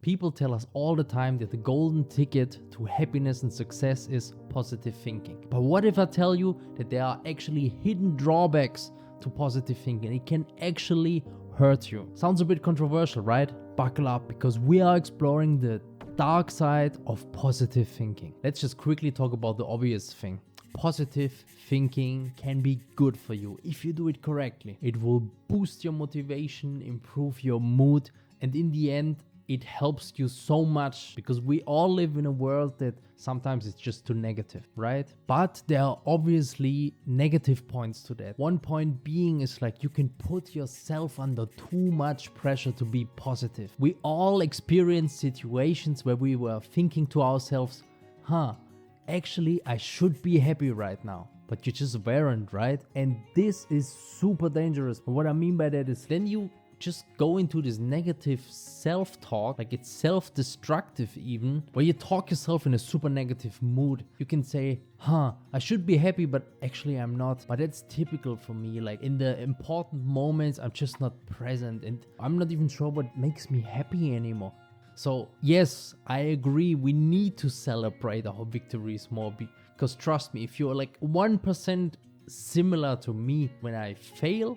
People tell us all the time that the golden ticket to happiness and success is positive thinking. But what if I tell you that there are actually hidden drawbacks to positive thinking? It can actually hurt you. Sounds a bit controversial, right? Buckle up, because we are exploring the dark side of positive thinking. Let's just quickly talk about the obvious thing. Positive thinking can be good for you if you do it correctly. It will boost your motivation, improve your mood, and in the end, it helps you so much, because we all live in a world that sometimes it's just too negative, right? But there are obviously negative points to that. One point being is like you can put yourself under too much pressure to be positive. We all experience situations where we were thinking to ourselves, actually I should be happy right now. But you just weren't, right? And this is super dangerous. What I mean by that is then you just go into this negative self-talk, like it's self-destructive even, where you talk yourself in a super negative mood. You can say, I should be happy, but actually I'm not. But that's typical for me. Like in the important moments, I'm just not present and I'm not even sure what makes me happy anymore. So yes, I agree, we need to celebrate our victories more, because trust me, if you're like 1% similar to me, when I fail,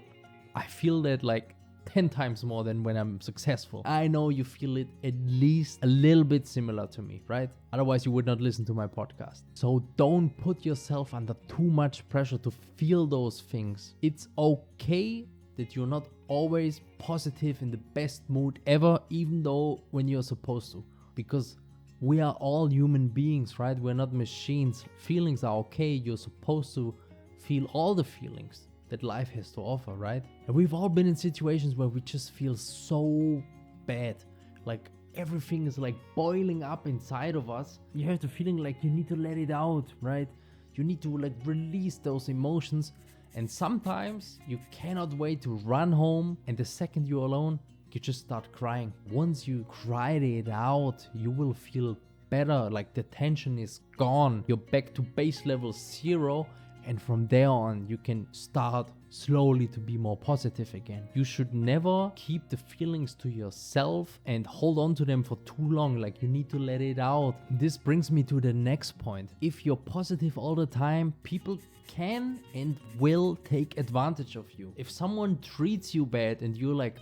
I feel that like 10 times more than when I'm successful. I know you feel it at least a little bit similar to me, right? Otherwise you would not listen to my podcast. So don't put yourself under too much pressure to feel those things. It's okay that you're not always positive in the best mood ever, even though when you're supposed to, because we are all human beings, right? We're not machines. Feelings are okay. You're supposed to feel all the feelings that life has to offer, right? And we've all been in situations where we just feel so bad, like everything is like boiling up inside of us. You have the feeling like you need to let it out, right? You need to like release those emotions, and sometimes you cannot wait to run home, and the second you're alone, you just start crying. Once you cried it out, you will feel better, like the tension is gone. You're back to base level 0, and from there on, you can start slowly to be more positive again. You should never keep the feelings to yourself and hold on to them for too long. Like you need to let it out. This brings me to the next point. If you're positive all the time, people can and will take advantage of you. If someone treats you bad and you're like,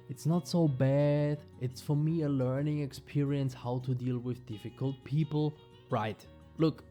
it's not so bad, it's for me a learning experience how to deal with difficult people, right? Look,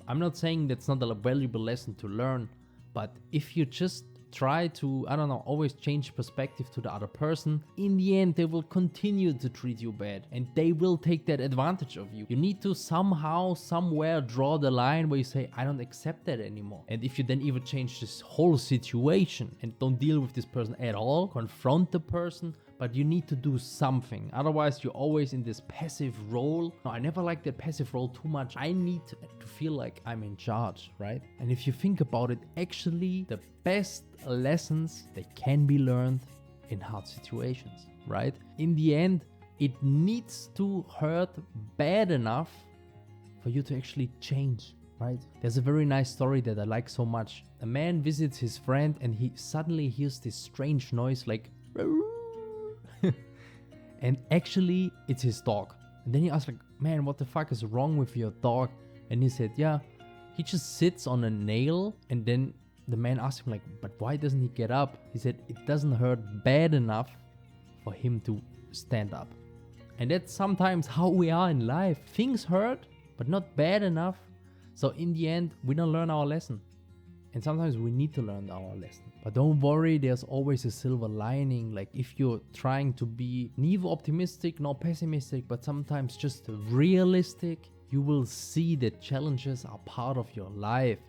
I'm not saying that's not a valuable lesson to learn, but if you just try to, always change perspective to the other person, in the end, they will continue to treat you bad and they will take that advantage of you. You need to somehow, somewhere draw the line where you say, I don't accept that anymore. And if you then even change this whole situation and don't deal with this person at all, confront the person, but you need to do something. Otherwise, you're always in this passive role. No, I never like that passive role too much. I need to feel like I'm in charge, right? And if you think about it, actually, the best lessons, they can be learned in hard situations, right? In the end, it needs to hurt bad enough for you to actually change, right? There's a very nice story that I like so much. A man visits his friend and he suddenly hears this strange noise like and actually it's his dog. And then he asked like, man, what the fuck is wrong with your dog? And he said, yeah, he just sits on a nail. And then the man asked him like, but why doesn't he get up? He said, it doesn't hurt bad enough for him to stand up. And that's sometimes how we are in life. Things hurt, but not bad enough. So in the end, we don't learn our lesson. And sometimes we need to learn our lesson. But don't worry, there's always a silver lining. Like if you're trying to be neither optimistic nor pessimistic, but sometimes just realistic, you will see that challenges are part of your life.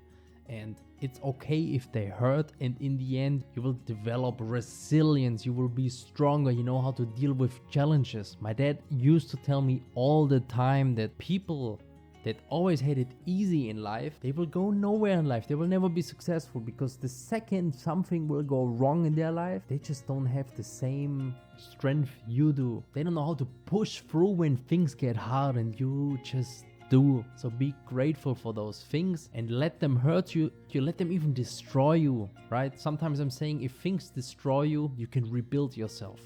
And it's okay if they hurt. And in the end, you will develop resilience. You will be stronger. You know how to deal with challenges. My dad used to tell me all the time that people that always had it easy in life, they will go nowhere in life. They will never be successful, because the second something will go wrong in their life, they just don't have the same strength you do. They don't know how to push through when things get hard, and you just do. So be grateful for those things and let them hurt you. You let them even destroy you, right? Sometimes I'm saying if things destroy you, you can rebuild yourself.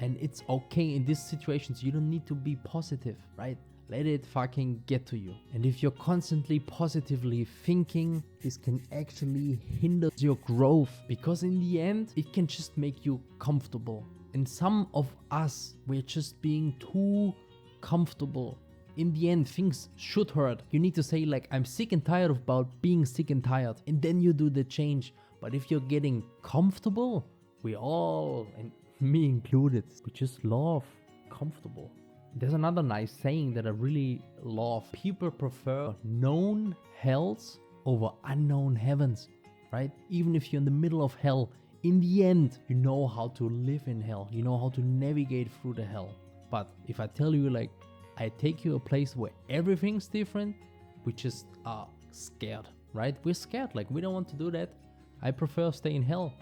And it's okay in these situations. You don't need to be positive, right? Let it fucking get to you. And if you're constantly positively thinking, this can actually hinder your growth, because in the end, it can just make you comfortable. And some of us, we're just being too comfortable. In the end, things should hurt. You need to say like, I'm sick and tired about being sick and tired. And then you do the change. But if you're getting comfortable, we all, and me included, we just love comfortable. There's another nice saying that I really love. People prefer known hells over unknown heavens, right? Even if you're in the middle of hell, in the end, you know how to live in hell. You know how to navigate through the hell. But if I tell you like, I take you a place where everything's different, we just are scared, right? We're scared, like we don't want to do that. I prefer stay in hell,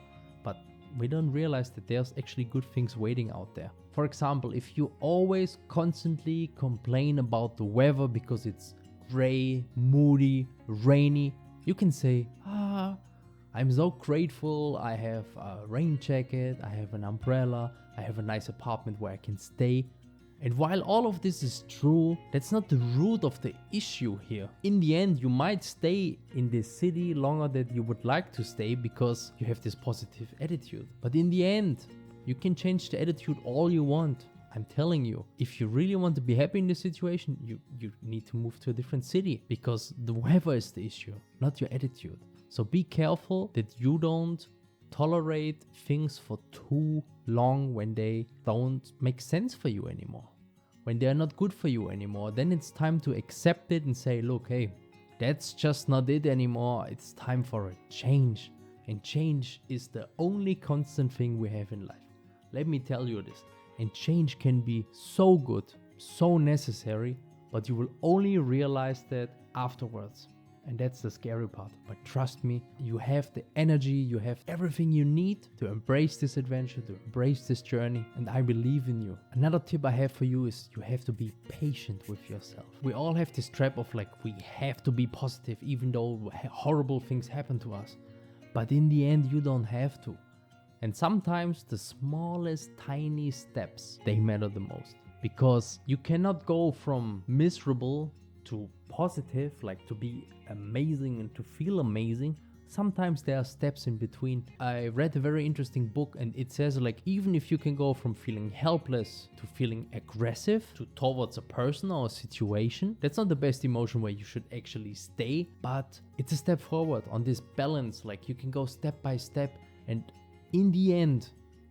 but we don't realize that there's actually good things waiting out there. For example, if you always constantly complain about the weather because it's gray, moody, rainy, you can say, I'm so grateful I have a rain jacket, I have an umbrella, I have a nice apartment where I can stay. And while all of this is true, that's not the root of the issue here. In the end, you might stay in this city longer than you would like to stay because you have this positive attitude. But in the end, you can change the attitude all you want. I'm telling you, if you really want to be happy in this situation, you need to move to a different city, because the weather is the issue, not your attitude. So be careful that you don't tolerate things for too long when they don't make sense for you anymore, when they're not good for you anymore. Then it's time to accept it and say, look, hey, that's just not it anymore. It's time for a change. And change is the only constant thing we have in life. Let me tell you this. And change can be so good, so necessary, but you will only realize that afterwards. And that's the scary part. But trust me, you have the energy, you have everything you need to embrace this adventure, to embrace this journey, and I believe in you. Another tip I have for you is you have to be patient with yourself. We all have this trap of like, we have to be positive even though horrible things happen to us. But in the end, you don't have to. And sometimes the smallest tiny steps, they matter the most. Because you cannot go from miserable to positive, like to be amazing and to feel amazing. Sometimes there are steps in between. I read a very interesting book and it says like, even if you can go from feeling helpless to feeling aggressive towards a person or a situation, that's not the best emotion where you should actually stay, but it's a step forward on this balance. Like you can go step by step, and in the end,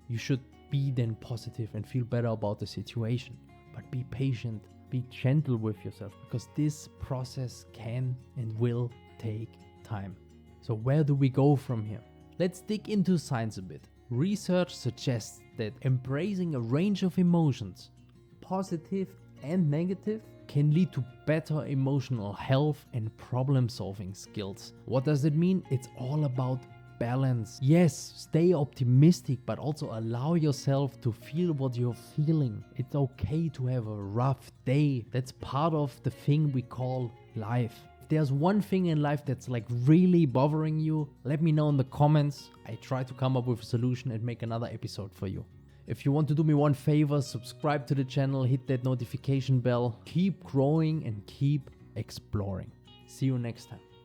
you should be then positive and feel better about the situation. But be patient. Be gentle with yourself, because this process can and will take time. So where do we go from here? Let's dig into science a bit. Research suggests that embracing a range of emotions, positive and negative, can lead to better emotional health and problem-solving skills. What does it mean? It's all about balance. Yes, stay optimistic, but also allow yourself to feel what you're feeling. It's okay to have a rough day. That's part of the thing we call life. If there's one thing in life that's like really bothering you, let me know in the comments. I try to come up with a solution and make another episode for you. If you want to do me one favor, subscribe to the channel, hit that notification bell. Keep growing and keep exploring. See you next time.